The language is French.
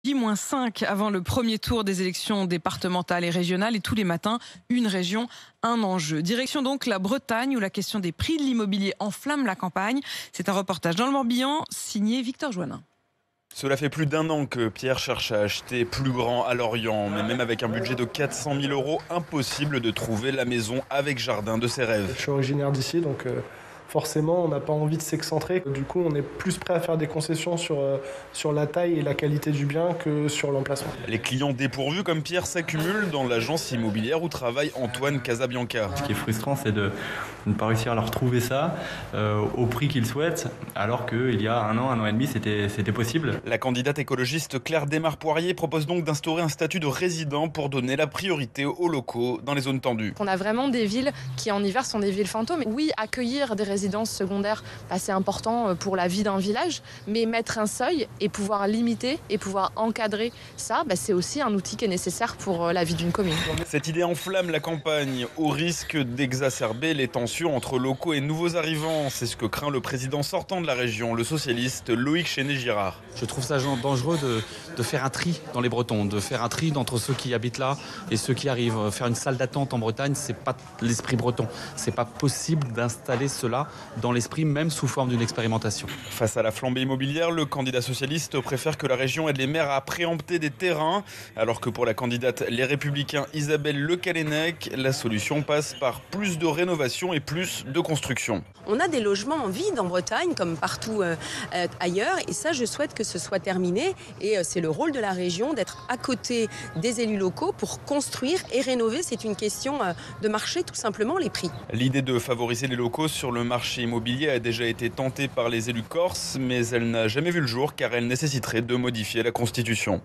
J-5 avant le premier tour des élections départementales et régionales et tous les matins, une région, un enjeu. Direction donc la Bretagne où la question des prix de l'immobilier enflamme la campagne. C'est un reportage dans le Morbihan signé Victor Joannin. Cela fait plus d'un an que Pierre cherche à acheter plus grand à Lorient. Mais même avec un budget de 400 000 €, impossible de trouver la maison avec jardin de ses rêves. Je suis originaire d'ici, donc forcément on n'a pas envie de s'excentrer. Du coup on est plus prêt à faire des concessions sur la taille et la qualité du bien que sur l'emplacement. Les clients dépourvus comme Pierre s'accumulent dans l'agence immobilière où travaille Antoine Casabianca. Ce qui est frustrant, c'est de ne pas réussir à leur trouver ça au prix qu'ils souhaitent, alors qu'il y a un an et demi, c'était possible. La candidate écologiste Claire Desmar-Poirier propose donc d'instaurer un statut de résident pour donner la priorité aux locaux dans les zones tendues. On a vraiment des villes qui en hiver sont des villes fantômes. Oui, accueillir des résidences secondaires, c'est important pour la vie d'un village, mais mettre un seuil et pouvoir limiter et pouvoir encadrer ça, c'est aussi un outil qui est nécessaire pour la vie d'une commune. Cette idée enflamme la campagne au risque d'exacerber les tensions entre locaux et nouveaux arrivants. C'est ce que craint le président sortant de la région, le socialiste Loïc Chéné-Girard. Je trouve ça dangereux de faire un tri dans les Bretons, de faire un tri entre ceux qui habitent là et ceux qui arrivent. Faire une salle d'attente en Bretagne, c'est pas l'esprit breton. C'est pas possible d'installer cela dans l'esprit, même sous forme d'une expérimentation. Face à la flambée immobilière, le candidat socialiste préfère que la région aide les maires à préempter des terrains, alors que pour la candidate Les Républicains Isabelle Le Callennec, la solution passe par plus de rénovation et plus de construction. On a des logements en vide en Bretagne, comme partout ailleurs, et ça, je souhaite que ce soit terminé. Et c'est le rôle de la région d'être à côté des élus locaux pour construire et rénover. C'est une question de marché, tout simplement, les prix. L'idée de favoriser les locaux sur le marché immobilier a déjà été tentée par les élus corses, mais elle n'a jamais vu le jour car elle nécessiterait de modifier la Constitution.